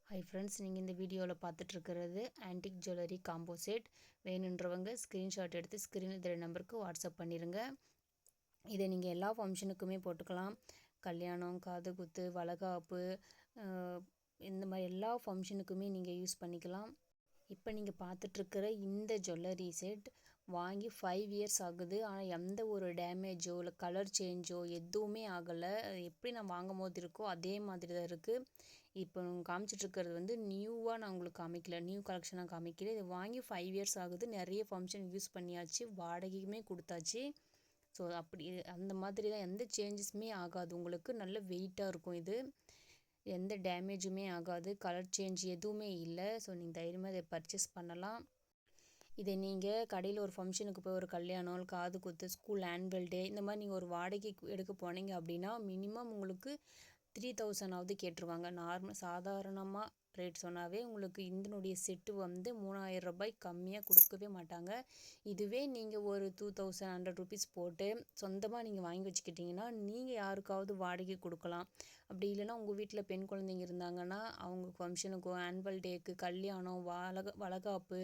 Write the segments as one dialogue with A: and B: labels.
A: Hi friends, நீங்கள் இந்த வீடியோவில் பார்த்துட்ருக்கிறது ஆன்டிக் ஜுவல்லரி காம்போ செட். வேணுன்றவங்க ஸ்க்ரீன்ஷாட் எடுத்து ஸ்க்ரீனில் தெரிய நம்பருக்கு வாட்ஸ்அப் பண்ணிடுங்க. இதை நீங்கள் எல்லா ஃபங்க்ஷனுக்குமே போட்டுக்கலாம். கல்யாணம், காது குத்து, வளைகாப்பு, இந்த மாதிரி எல்லா ஃபங்க்ஷனுக்குமே நீங்கள் யூஸ் பண்ணிக்கலாம். இப்போ நீங்கள் பார்த்துட்ருக்கிற இந்த ஜுவல்லரி செட் வாங்கி 5 இயர்ஸ் ஆகுது. ஆனால் எந்த ஒரு டேமேஜோ இல்லை கலர் சேஞ்சோ எதுவுமே ஆகலை. எப்படி நான் வாங்கும் போது இருக்கோ அதே மாதிரி தான் இருக்குது. இப்போ காமிச்சிட்ருக்கிறது வந்து நியூவாக நான் உங்களுக்கு காமிக்கல, நியூ கலெக்ஷனாக காமிக்கல. இது வாங்கி 5 இயர்ஸ் ஆகுது. நிறைய ஃபங்க்ஷன் யூஸ் பண்ணியாச்சு, வாடகைக்குமே கொடுத்தாச்சு. ஸோ அப்படி அந்த மாதிரி தான், எந்த சேஞ்சஸுமே ஆகாது. உங்களுக்கு நல்ல வெயிட்டாக இருக்கும். இது எந்த டேமேஜுமே ஆகாது, கலர் சேஞ்ச் எதுவுமே இல்லை. ஸோ நீங்கள் தைரியமாக இதை பர்ச்சேஸ் பண்ணலாம். இதை நீங்கள் கடையில் ஒரு ஃபங்க்ஷனுக்கு போய், ஒரு கல்யாணம், காது குத்து, ஸ்கூல் ஆனுவல் டே, இந்த மாதிரி நீங்கள் ஒரு வாடகைக்கு எடுக்க போனீங்க அப்படின்னா மினிமம் உங்களுக்கு 3000ஆவது கேட்டுருவாங்க. சாதாரணமாக ரேட் சொன்னாவே உங்களுக்கு இதனுடைய செட்டு வந்து 3000 ரூபாய் கம்மியாக கொடுக்கவே மாட்டாங்க. இதுவே நீங்கள் ஒரு 2100 ருபீஸ் போட்டு சொந்தமாக நீங்கள் வாங்கி வச்சுக்கிட்டிங்கன்னா நீங்கள் யாருக்காவது வாடகை கொடுக்கலாம். அப்படி இல்லைன்னா உங்கள் வீட்டில் பெண் குழந்தைங்க இருந்தாங்கன்னா அவங்க ஃபங்க்ஷனுக்கும், ஆனுவல் டேக்கு, கல்யாணம், வளைகாப்பு,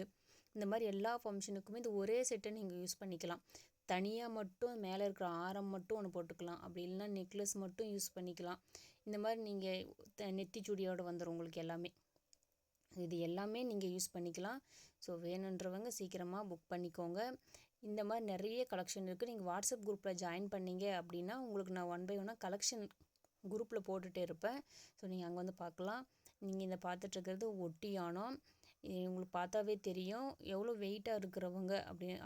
A: இந்த மாதிரி எல்லா ஃபங்க்ஷனுக்குமே இந்த ஒரே செட்டை நீங்கள் யூஸ் பண்ணிக்கலாம். தனியாக மட்டும் மேலே இருக்கிற ஆரம் மட்டும் ஒன்று போட்டுக்கலாம். அப்படி இல்லைன்னா நெக்லஸ் மட்டும் யூஸ் பண்ணிக்கலாம். இந்த மாதிரி நீங்கள் நெத்திச்சூடியோடு வந்துடும் உங்களுக்கு எல்லாமே. இது எல்லாமே நீங்கள் யூஸ் பண்ணிக்கலாம். ஸோ வேணுன்றவங்க சீக்கிரமாக புக் பண்ணிக்கோங்க. இந்த மாதிரி நிறைய கலெக்ஷன் இருக்குது. நீங்கள் வாட்ஸ்அப் குரூப்பில் ஜாயின் பண்ணீங்க அப்படின்னா உங்களுக்கு நான் 1 by 1 கலெக்ஷன் குரூப்பில் போட்டுகிட்டே இருப்பேன். ஸோ நீங்கள் அங்கே வந்து பார்க்கலாம். நீங்கள் இந்த பார்த்துட்ருக்கிறது ஒட்டியானம். உங்களுக்கு பார்த்தாவே தெரியும் எவ்வளோ வெயிட்டாக இருக்கிறவங்க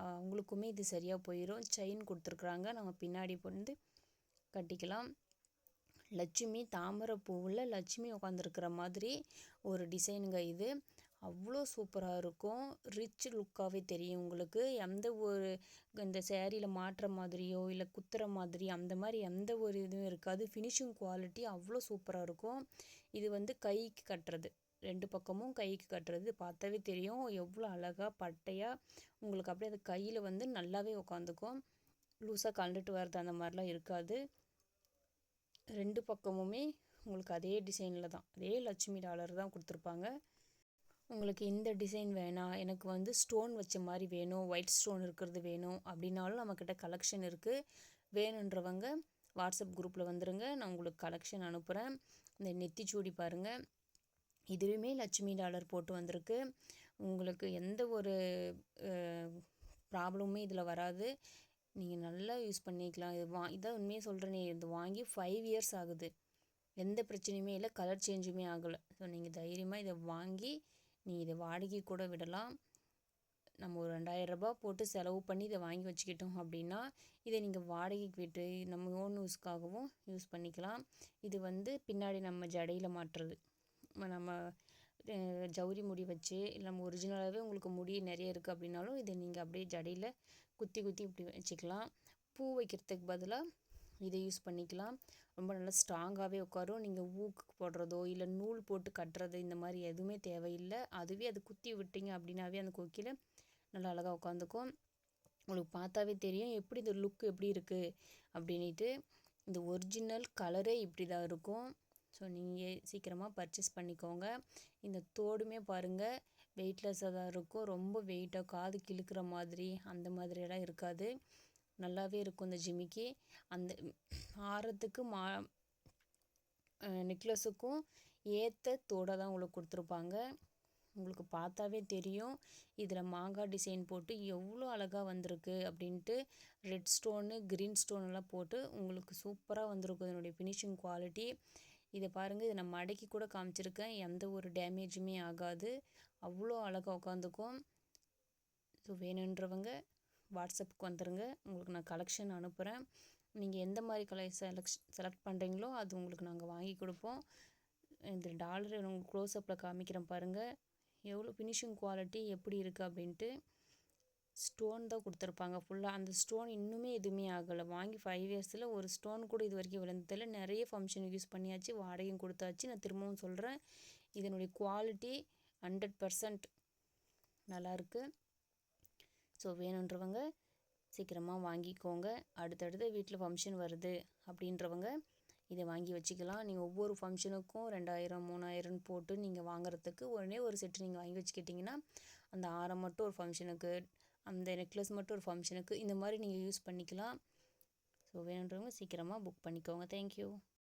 A: அவங்களுக்குமே இது சரியாக போயிடும். செயின் கொடுத்துருக்குறாங்க, நம்ம பின்னாடி வந்து கட்டிக்கலாம். லட்சுமி, தாமரை பூவில் லட்சுமி உட்காந்துருக்கிற மாதிரி ஒரு டிசைனுங்க இது. அவ்வளோ சூப்பராக இருக்கும். ரிச் லுக்காகவே தெரியும் உங்களுக்கு. எந்த ஒரு இந்த சேரீயில் மாட்டுற மாதிரியோ இல்லை குத்துற மாதிரி அந்த மாதிரி எந்த ஒரு இதுவும் இருக்காது. ஃபினிஷிங் குவாலிட்டி அவ்வளோ சூப்பராக இருக்கும். இது வந்து கைக்கு கட்டுறது, 2 பக்கமும் கைக்கு கட்டுறது. பார்த்தாவே தெரியும் எவ்வளோ அழகாக பட்டையாக உங்களுக்கு அப்படியே அது கையில் வந்து நல்லாவே உட்காந்துக்கும். லூஸாக கழண்டுட்டு வர்றது அந்த மாதிரிலாம் இருக்காது. 2 பக்கமுமே உங்களுக்கு அதே டிசைனில் தான், அதே லட்சுமி டாலர் தான் கொடுத்துருப்பாங்க. உங்களுக்கு இந்த டிசைன் வேணாம், எனக்கு வந்து ஸ்டோன் வச்ச மாதிரி வேணும், ஒயிட் ஸ்டோன் இருக்கிறது வேணும் அப்படின்னாலும் நம்மக்கிட்ட கலெக்ஷன் இருக்குது. வேணுன்றவங்க வாட்ஸ்அப் குரூப்பில் வந்துடுங்க, நான் உங்களுக்கு கலெக்ஷன் அனுப்புகிறேன். இந்த நெத்திச்சூடி பாருங்கள், இதுவுமே லட்சுமி டாலர் போட்டு வந்திருக்கு. உங்களுக்கு எந்த ஒரு ப்ராப்ளமுமே இதில் வராது. நீங்கள் நல்லா யூஸ் பண்ணிக்கலாம். இதான் உண்மையாக சொல்கிறேனே, இது வாங்கி 5 இயர்ஸ் ஆகுது. எந்த பிரச்சனையுமே இல்லை, கலர் சேஞ்சுமே ஆகலை. ஸோ நீங்கள் தைரியமாக இதை வாங்கி நீங்கள் இதை வாடகை கூட விடலாம். நம்ம ஒரு 2000 ரூபாய் போட்டு செலவு பண்ணி இதை வாங்கி வச்சுக்கிட்டோம் அப்படின்னா இதை நீங்கள் வாடகைக்கு விட்டு நம்ம ஓன் யூஸ்க்காகவும் யூஸ் பண்ணிக்கலாம். இது வந்து பின்னாடி நம்ம ஜடையில் மாட்டுறது, நம்ம ஜவுரி முடி வச்சு இல்லை நம்ம ஒரிஜினலாகவே உங்களுக்கு முடி நிறைய இருக்குது அப்படின்னாலும் இதை நீங்கள் அப்படியே ஜடையில் குத்தி இப்படி வச்சுக்கலாம். பூ வைக்கிறதுக்கு பதிலாக இதை யூஸ் பண்ணிக்கலாம். ரொம்ப நல்லா ஸ்ட்ராங்காகவே உட்காரும். நீங்கள் ஊக்கு போடுறதோ இல்லை நூல் போட்டு கட்டுறது இந்த மாதிரி எதுவுமே தேவையில்லை. அதுவே அது குத்தி விட்டீங்க அப்படின்னாவே அந்த கொக்கியில் நல்லா அழகாக உட்காந்துக்கும். உங்களுக்கு பார்த்தாவே தெரியும் எப்படி இந்த லுக் எப்படி இருக்குது அப்படின்ட்டு. இந்த ஒரிஜினல் கலரே இப்படி தான் இருக்கும். ஸோ நீங்கள் சீக்கிரமாக பர்ச்சேஸ் பண்ணிக்கோங்க. இந்த தோடுமே பாருங்கள் வெயிட்லெஸ்ஸாக தான் இருக்கும். ரொம்ப வெயிட்டாக காது கிழுக்கிற மாதிரி அந்த மாதிரியெல்லாம் இருக்காது, நல்லாவே இருக்கும். இந்த ஜிமிக்கி அந்த ஆரத்துக்கு நெக்லஸுக்கும் ஏற்ற தோடை தான் உங்களுக்கு கொடுத்துருப்பாங்க. உங்களுக்கு பார்த்தாவே தெரியும் இதில் மாங்காய் டிசைன் போட்டு எவ்வளோ அழகாக வந்திருக்கு அப்படின்ட்டு. ரெட் ஸ்டோனு, க்ரீன் ஸ்டோனெல்லாம் போட்டு உங்களுக்கு சூப்பராக வந்திருக்கும் இதனுடைய ஃபினிஷிங் குவாலிட்டி. இதை பாருங்கள், இதை நான் மடக்கி கூட காமிச்சிருக்கேன், எந்த ஒரு டேமேஜுமே ஆகாது. அவ்வளோ அழகாக உட்காந்துக்கும். ஸோ வேணுன்றவங்க வாட்ஸ்அப்புக்கு வந்துடுங்க, உங்களுக்கு நான் கலெக்ஷன் அனுப்புகிறேன். நீங்கள் எந்த மாதிரி செலக்ட் பண்ணுறீங்களோ அது உங்களுக்கு நாங்கள் வாங்கி கொடுப்போம். இந்த டாலர் உங்களுக்கு க்ளோஸ்அப்பில் காமிக்கிறேன் பாருங்கள், எவ்வளோ ஃபினிஷிங் குவாலிட்டி எப்படி இருக்குது அப்படின்ட்டு. ஸ்டோன் தான் கொடுத்துருப்பாங்க ஃபுல்லாக. அந்த ஸ்டோன் இன்னுமே எதுவுமே ஆகலை. வாங்கி 5 இயர்ஸில் ஒரு ஸ்டோன் கூட இது வரைக்கும் விழுந்ததில்லை. நிறைய ஃபங்க்ஷன் யூஸ் பண்ணியாச்சு, வாடகையும் கொடுத்தாச்சு. நான் திரும்பவும் சொல்கிறேன், இதனுடைய குவாலிட்டி 100% நல்லாயிருக்கு. ஸோ வேணுன்றவங்க சீக்கிரமாக வாங்கிக்கோங்க. அடுத்தடுத்து வீட்டில் ஃபங்க்ஷன் வருது அப்படின்றவங்க இதை வாங்கி வச்சுக்கலாம். நீங்கள் ஒவ்வொரு ஃபங்க்ஷனுக்கும் 2000 3000ன்னு போட்டு நீங்கள் வாங்குறதுக்கு உடனே ஒரு செட்டு நீங்கள் வாங்கி வச்சுக்கிட்டிங்கன்னா அந்த ஆரம் மட்டும் ஒரு ஃபங்க்ஷனுக்கு, அந்த நெக்லஸ் மட்டும் ஒரு ஃபங்க்ஷனுக்கு, இந்த மாதிரி நீங்கள் யூஸ் பண்ணிக்கலாம். ஸோ வேணுன்றவங்க சீக்கிரமாக புக் பண்ணிக்கோங்க. தேங்க்யூ.